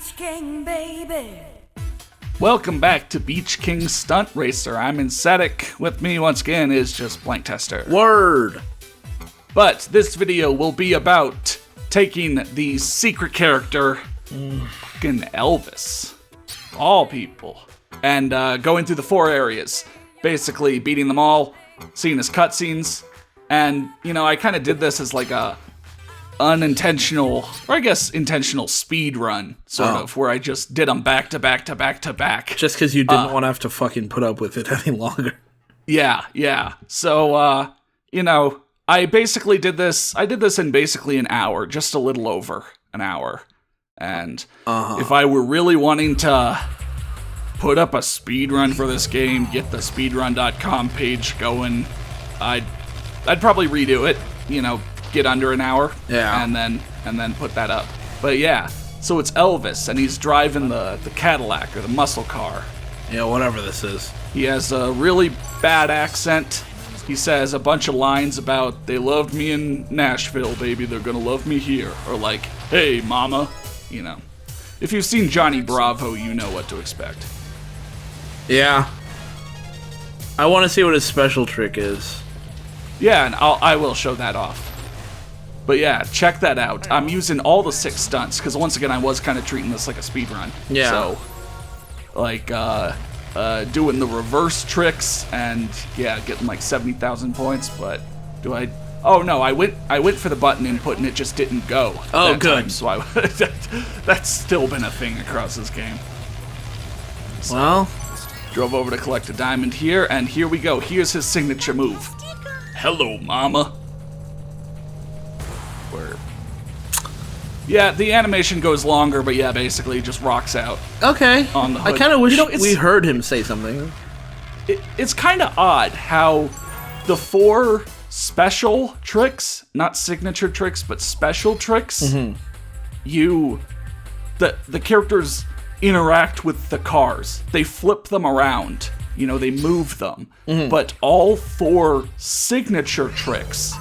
Beach King, baby. Welcome back to Beach King Stunt Racer. I'm Insetic. With me once again is just Blank Tester. Word. But this video will be about taking the secret character, fucking Elvis, all people, and going through the 4 areas. Basically beating them all, seeing his cutscenes, and, you know, I kind of did this as like a unintentional, or I guess intentional speed run, sort of, where I just did them back to back to back to back. Just because you didn't want to have to fucking put up with it any longer. Yeah. So, you know, I basically did this in basically an hour, just a little over an hour. And if I were really wanting to put up a speed run for this game, get the speedrun.com page going, I'd probably redo it, you know, get under an hour, and then put that up. But yeah, so it's Elvis, and he's driving the Cadillac, or the muscle car. Yeah, whatever this is. He has a really bad accent. He says a bunch of lines about, they loved me in Nashville, baby, they're gonna love me here. Or like, hey, mama, you know. If you've seen Johnny Bravo, you know what to expect. Yeah. I want to see what his special trick is. Yeah, and I will show that off. But yeah, check that out. I'm using all the 6 stunts, because once again, I was kind of treating this like a speed run. Yeah. So, like, doing the reverse tricks, and yeah, getting like 70,000 points, but do I... Oh no, I went for the button input and it just didn't go. Oh, good. Time, so that's still been a thing across this game. So, well, drove over to collect a diamond here, and here we go. Here's his signature move. Hello, mama. Where? Yeah, the animation goes longer, but yeah, basically it just rocks out. okay. On the hood. I kind of wish You know, we heard him say something. It's kind of odd how the 4 special tricks, not signature tricks, but special tricks, the characters interact with the cars. They flip them around. You know, they move them. But all 4 signature tricks,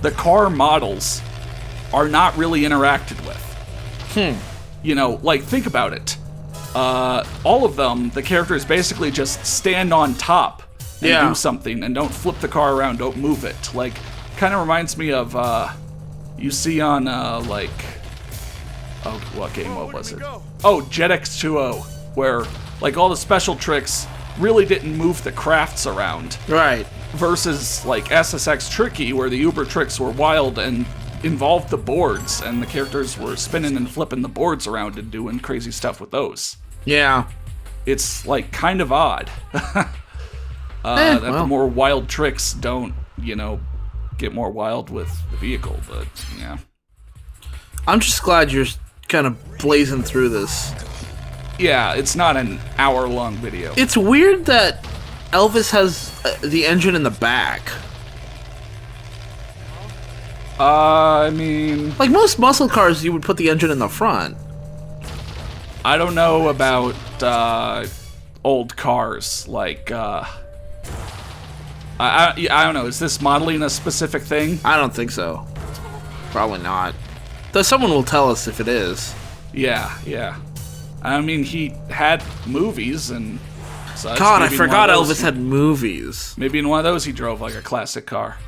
the car models are not really interacted with. You know, like, think about it. All of them, the characters basically just stand on top and do something, and don't flip the car around, don't move it. Like, kind of reminds me of, you see on, like, oh, what game, what was it? Oh, Jet X2O, where, like, all the special tricks really didn't move the crafts around. Right. Versus, like, SSX Tricky, where the Uber tricks were wild and involved the boards, and the characters were spinning and flipping the boards around and doing crazy stuff with those. Yeah. It's, like, kind of odd. That the more wild tricks don't, you know, get more wild with the vehicle, but, yeah. I'm just glad you're kind of blazing through this. Yeah, it's not an hour-long video. It's weird that Elvis has the engine in the back. I mean... Like, most muscle cars, you would put the engine in the front. I don't know about, old cars, like, I don't know, is this modeling a specific thing? I don't think so. Probably not. Though someone will tell us if it is. Yeah. I mean, he had movies and such. God, I forgot Elvis had movies. Maybe in one of those he drove like a classic car.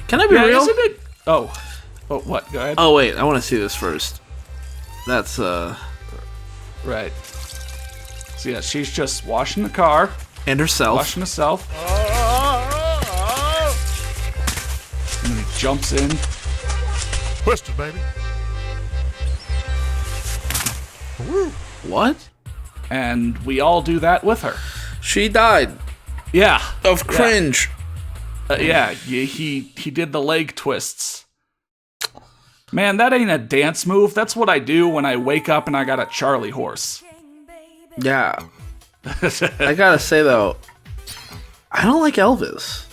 Can I be real? Isn't it? Oh, what? Go ahead. Oh, wait, I want to see this first. That's, Right. So yeah, she's just washing the car. And herself. Washing herself. And then he jumps in. Twisted, baby. Woo. What? And we all do that with her. She died. Yeah. Of cringe. He did the leg twists. Man, that ain't a dance move. That's what I do when I wake up and I got a Charlie horse. Yeah. I gotta say, though, I don't like Elvis.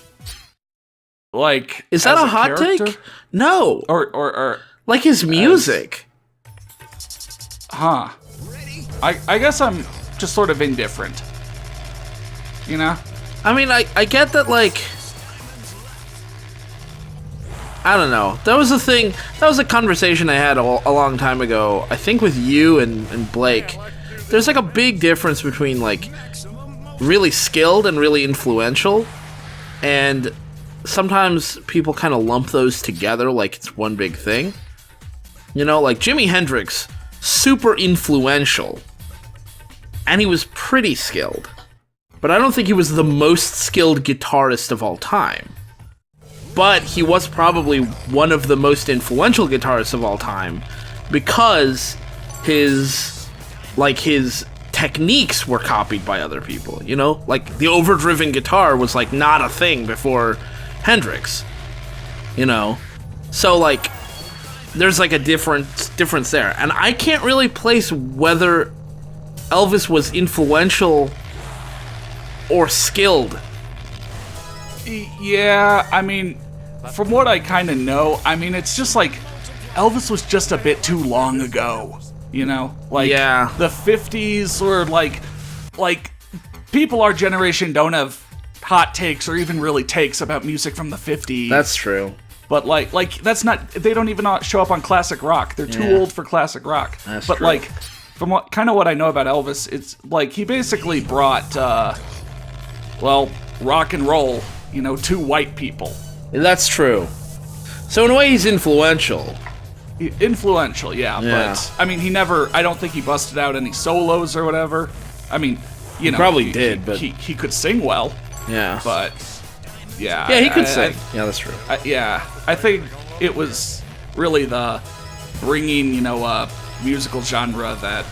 Like, is that a hot take? No. Or like his music. Huh. I guess I'm just sort of indifferent. You know? I mean, I get that, like, I don't know. That was a thing. That was a conversation I had a long time ago. I think with you and Blake. There's like a big difference between like really skilled and really influential, and sometimes people kind of lump those together like it's one big thing. You know, like Jimi Hendrix, super influential, and he was pretty skilled, but I don't think he was the most skilled guitarist of all time. But he was probably one of the most influential guitarists of all time because his techniques were copied by other people, you know? Like, the overdriven guitar was, like, not a thing before Hendrix, you know? So, like, there's, like, a difference there. And I can't really place whether Elvis was influential or skilled. Yeah, I mean, from what I kind of know, I mean, it's just like Elvis was just a bit too long ago, you know? Like, yeah. The 50s were like people our generation don't have hot takes or even really takes about music from the 50s. That's true. But like that's not, they don't even show up on classic rock. They're too old for classic rock. That's but true. Like, from what I know about Elvis, it's like he basically brought rock and roll, you know, to white people. That's true. So in a way, he's influential. Influential, yeah. But I mean, I don't think he busted out any solos or whatever. I mean, you know, probably did, but he could sing well. Yeah. But yeah, he could sing. Yeah, that's true. I think it was really the bringing, you know, a musical genre that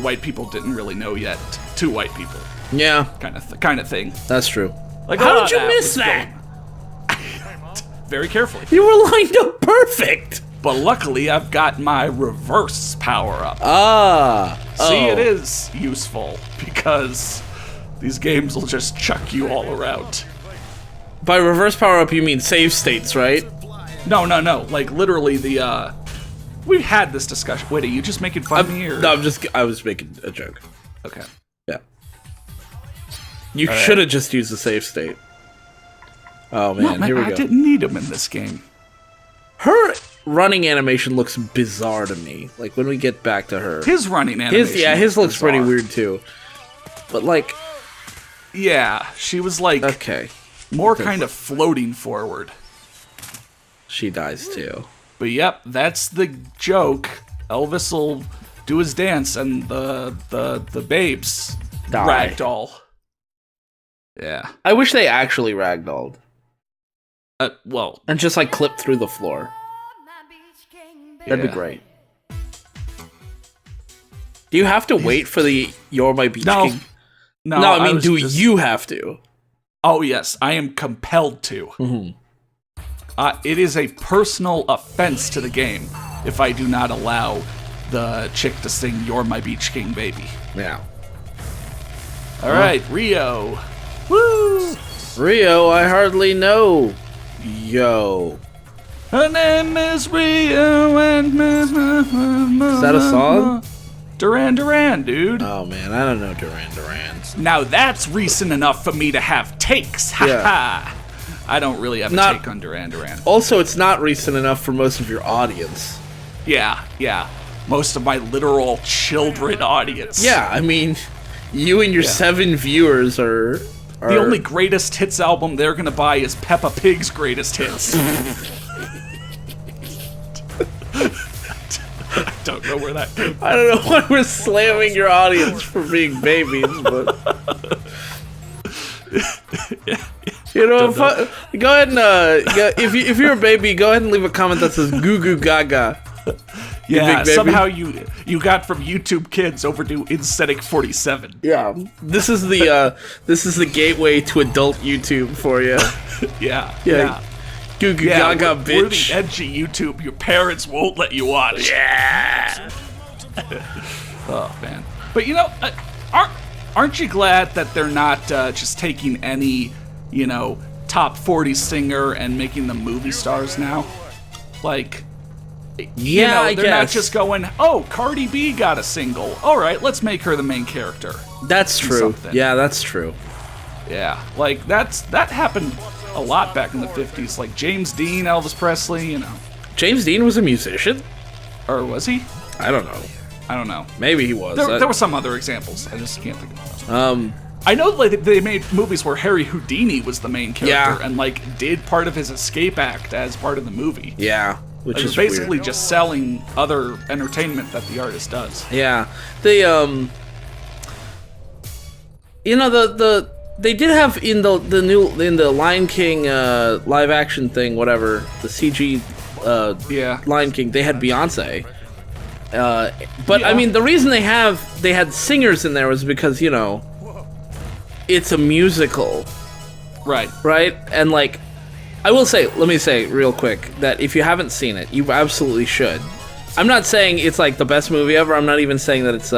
white people didn't really know yet to white people. Yeah, kind of thing. That's true. Like, how did you miss that? Very carefully. You were lined up perfect. But luckily, I've got my reverse power-up. See, it is useful, because these games will just chuck you all around. By reverse power-up, you mean save states, right? No. Like, literally, we had this discussion. Wait, are you just making fun of me, or? No, I was making a joke. Okay. Yeah. You should have just used the save state. Oh, man, here we go. I didn't need him in this game. Her running animation looks bizarre to me. Like, when we get back to her. His running animation his looks bizarre. pretty weird, too. But, like... Yeah, she was, like... Okay. More kind of floating forward. She dies, too. But, yep, that's the joke. Elvis will do his dance, and the babes die. Ragdoll. Yeah. I wish they actually ragdolled. Well... And just, like, clipped through the floor. That'd be great. Do you have to wait for the You're My Beach King? No, I mean, do you have to? Oh, yes, I am compelled to. Mm-hmm. It is a personal offense to the game if I do not allow the chick to sing You're My Beach King, Baby. Yeah. All right, Rio. Woo! Rio, I hardly know. Yo. Her name is Rio and... Is that a song? Duran Duran, dude. Oh, man, I don't know Duran Duran. Now that's recent enough for me to have takes. Ha ha. I don't really have a take on Duran Duran. Also, it's not recent enough for most of your audience. Yeah. Most of my literal children audience. Yeah, I mean, you and your 7 viewers are... The only greatest hits album they're gonna buy is Peppa Pig's greatest hits. I don't know where that came from. I don't know why we're slamming your audience for being babies, but... You know, go ahead and, if you're a baby, go ahead and leave a comment that says goo goo gaga. Yeah, somehow you got from YouTube Kids over to Insenic 47. Yeah, this is the gateway to adult YouTube for you. Yeah. Goo goo gaga, bitch. We're the edgy YouTube your parents won't let you watch. Yeah. Oh man, but you know, aren't you glad that they're not just taking any, you know, top 40 singer and making them movie stars now? Like, you know, they're not just going, oh, Cardi B got a single. All right, let's make her the main character. That's true. Yeah, that's true. Yeah, like that happened a a lot back in the 50s, like James Dean, Elvis Presley, you know. James Dean was a musician? Or was he? I don't know. I don't know. Maybe he was. There were some other examples. I just can't think of them. I know like they made movies where Harry Houdini was the main character and like did part of his escape act as part of the movie. Yeah, which Like, is it's basically weird. just selling other entertainment that the artist does. Yeah, they you know they did have in the Lion King live action thing, whatever, the CG Lion King, they had Beyonce. But I mean, the reason they had singers in there was because, you know, it's a musical, Right. right? And like, let me say real quick that if you haven't seen it, you absolutely should. I'm not saying it's like the best movie ever. I'm not even saying that it's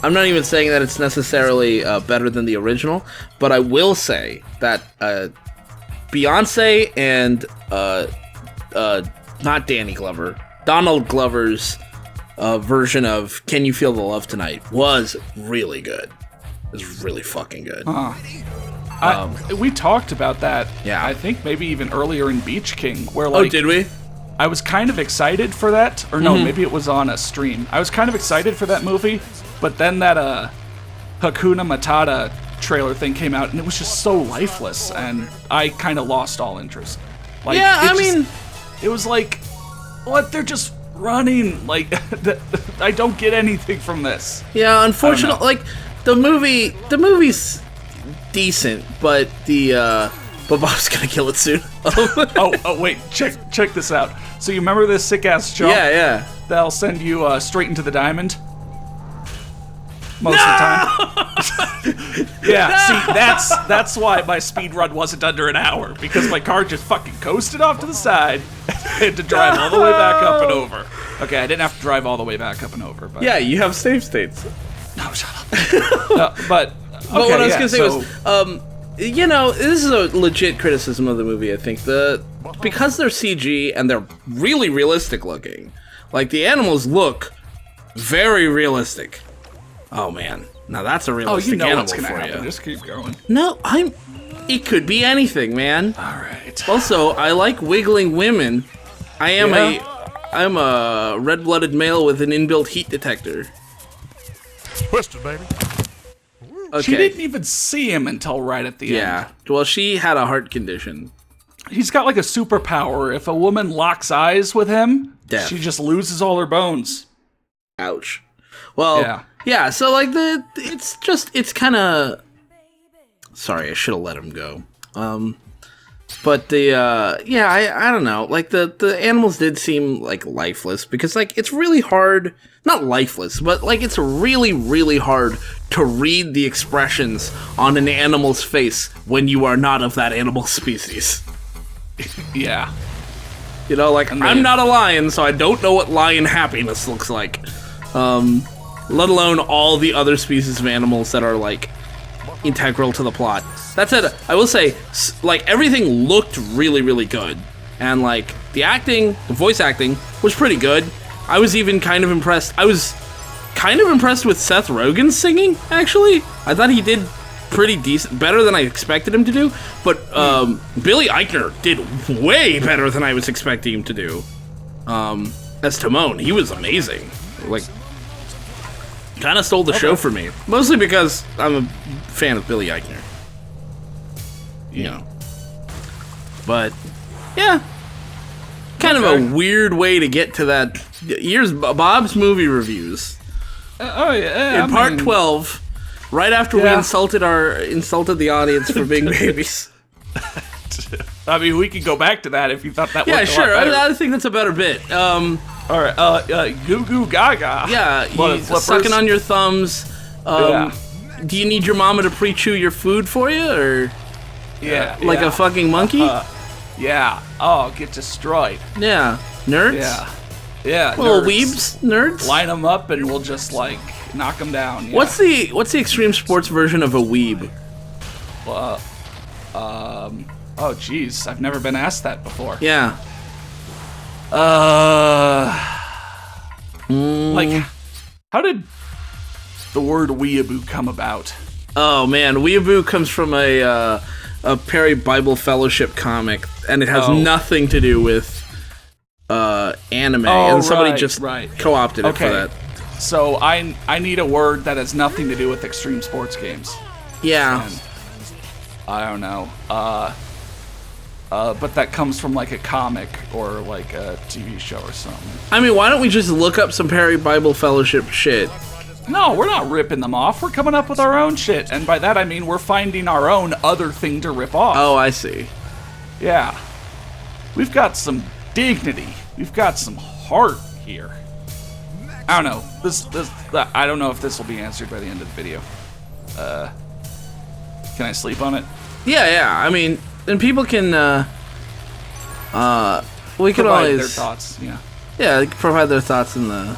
I'm not even saying that it's necessarily better than the original, but I will say that Beyonce and not Danny Glover, Donald Glover's version of "Can You Feel the Love Tonight" was really good. It was really fucking good. We talked about that. Yeah. I think maybe even earlier in Beach King, where like Oh, did we? I was kind of excited for that, or no, maybe it was on a stream. I was kind of excited for that movie, but then that Hakuna Matata trailer thing came out, and it was just so lifeless, and I kind of lost all interest. Like, Yeah, it was like, what? They're just running. Like, I don't get anything from this. Yeah, unfortunately, know. like the movie's decent, but but Bob's gonna kill it soon. Oh, wait, check this out. So you remember this sick ass jump? Yeah. That'll send you straight into the diamond. Most of the time. Yeah, see, that's why my speed run wasn't under an hour, because my car just fucking coasted off to the side. I had to drive all the way back up and over. Okay, I didn't have to drive all the way back up and over, but Yeah, you have save states. no, shut up. But But what I was yeah, gonna say was, you know, this is a legit criticism of the movie. I think because they're CG and they're really realistic looking, like the animals look very realistic. Oh man, now that's a oh, realistic you know animal what's gonna for happen. you. Just keep going. No, it could be anything, man. All right. Also, I like wiggling women. I'm a red-blooded male with an inbuilt heat detector. Twisted, baby. Okay. She didn't even see him until right at the end. Yeah. Well, she had a heart condition. He's got like a superpower. If a woman locks eyes with him, Death. she just loses all her bones. Ouch. Well, yeah, so like it's kind of. Sorry, I should have let him go. But I don't know. Like the animals did seem like lifeless because like it's really hard, not lifeless, but like it's really, really hard to read the expressions on an animal's face when you are not of that animal species. Yeah. You know, like I'm not a lion, so I don't know what lion happiness looks like. Let alone all the other species of animals that are like integral to the plot. That said, I will say, like, everything looked really, really good. And, like, the voice acting was pretty good. I was even kind of impressed. I was kind of impressed with Seth Rogen's singing, actually. I thought he did pretty decent, better than I expected him to do. But Billy Eichner did way better than I was expecting him to do. As Timon, he was amazing. Like, kind of stole the show for me. Mostly because I'm a fan of Billy Eichner. You know. But, yeah. Kind of a weird way to get to that. Here's Bob's movie reviews. Oh, yeah. In part 12, right after we insulted the audience for being babies. I mean, we could go back to that if you thought that Yeah, was sure. I think that's a better bit. All right, Goo Goo Gaga. Yeah, Blood flippers. sucking on your thumbs. Do you need your mama to pre-chew your food for you, or like a fucking monkey? Yeah. Oh, get destroyed. Yeah, nerds. Yeah. Little nerds. weebs, nerds. Line them up and we'll just like knock them down. Yeah. What's the extreme sports version of a weeb? Oh, jeez, I've never been asked that before. Yeah. Like, how did the word weeaboo come about? Oh man, Weeaboo comes from a Perry Bible Fellowship comic, and it has nothing to do with anime, and somebody just co-opted it for that. So I need a word that has nothing to do with extreme sports games. Yeah. And I don't know. But that comes from like a comic or like a TV show or something. I mean, why don't we just look up some Perry Bible Fellowship shit? No, we're not ripping them off. We're coming up with our own shit. And by that I mean we're finding our own other thing to rip off. Oh, I see. Yeah. We've got some dignity. We've got some heart here. I don't know. I don't know if this will be answered by the end of the video. Can I sleep on it? Yeah. I mean, and people can we can provide always their thoughts. Yeah. Yeah, they can provide their thoughts in the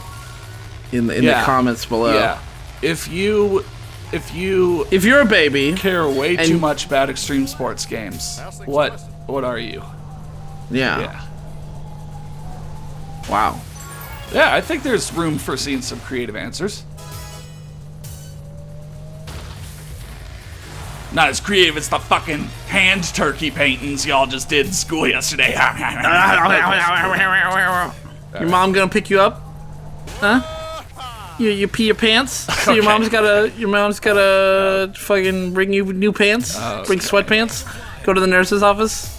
the comments below. Yeah. If you're a baby, care way too much about extreme sports games, what are you? Yeah. Wow. Yeah, I think there's room for seeing some creative answers. Not as creative as the fucking hand turkey paintings y'all just did in school yesterday. Your mom gonna pick you up? Huh? You pee your pants? So your mom's gotta fucking bring you new pants? Okay. Bring sweatpants? Go to the nurse's office?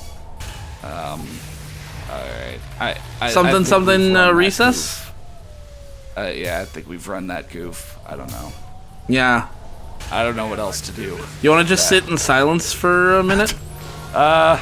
Alright. I Something recess? Yeah, I think we've run that goof. I don't know. Yeah. I don't know what else to do. You wanna just sit in silence for a minute? A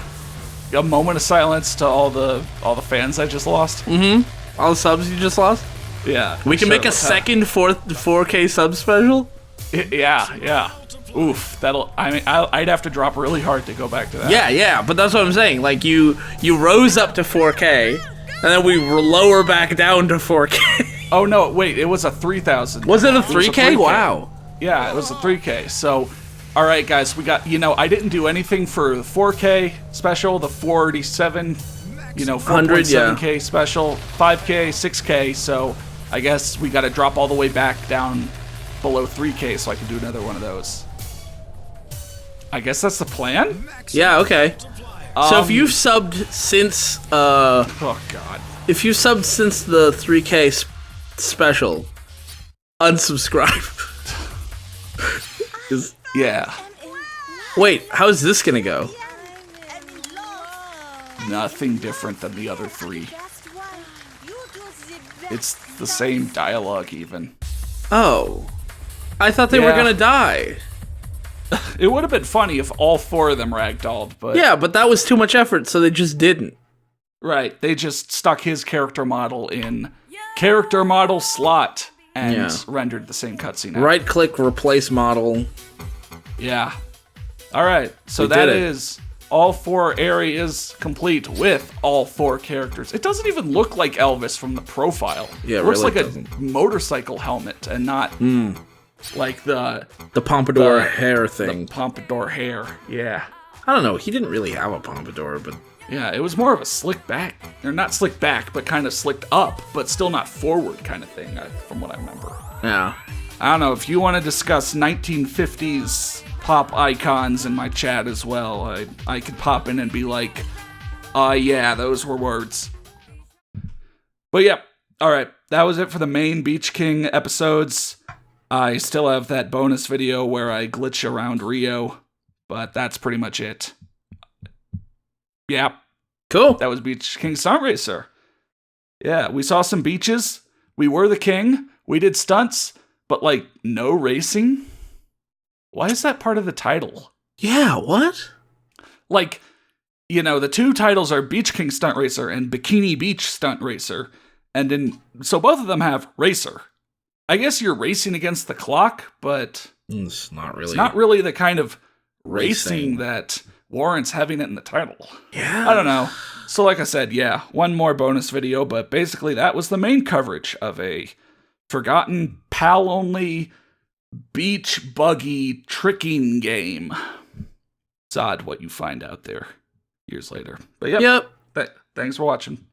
moment of silence to all the fans I just lost. Mm-hmm. All the subs you just lost? Yeah. We can make a second 4K sub special? Yeah. Oof, I'd have to drop really hard to go back to that. Yeah, but that's what I'm saying. Like, you rose up to 4K, and then we lower back down to 4K. Oh, no, wait, it was a 3,000. Was it a 3K? Wow. Yeah, it was a 3K. So, all right, guys, we got, I didn't do anything for the 4K special, the 487, 4.7K special, 5K, 6K, so I guess we got to drop all the way back down below 3K so I can do another one of those. I guess that's the plan? Yeah, okay. So if you've subbed since oh god. If you subbed since the 3K special, unsubscribe. Yeah. Wait, how's this gonna go? Nothing different than the other three. It's the same dialogue even. Oh. I thought they were gonna die. It would have been funny if all four of them ragdolled, but... Yeah, but that was too much effort, so they just didn't. Right, they just stuck his character model in character model slot and rendered the same cutscene out. Right-click, replace model. Yeah. Alright, so that is all 4 areas complete with all 4 characters. It doesn't even look like Elvis from the profile. Yeah, it looks really like a motorcycle helmet and not... like the pompadour hair thing. The pompadour hair, yeah. I don't know, he didn't really have a pompadour, but... Yeah, it was more of a slick back. Or not slick back, but kind of slicked up, but still not forward kind of thing, from what I remember. Yeah. I don't know, if you want to discuss 1950s pop icons in my chat as well, I could pop in and be like, yeah, those were words. But yeah, alright, that was it for the main Beach King episodes. I still have that bonus video where I glitch around Rio, but that's pretty much it. Yeah. Cool. That was Beach King Stunt Racer. Yeah, we saw some beaches. We were the king. We did stunts, but like no racing. Why is that part of the title? Yeah, what? Like, the 2 titles are Beach King Stunt Racer and Bikini Beach Stunt Racer. So both of them have racer. I guess you're racing against the clock, but it's not really. It's not really the kind of racing that warrants having it in the title. Yeah. I don't know. So like I said, yeah, one more bonus video, but basically that was the main coverage of a forgotten PAL-only beach buggy tricking game. It's odd what you find out there years later. But yep. Thanks for watching.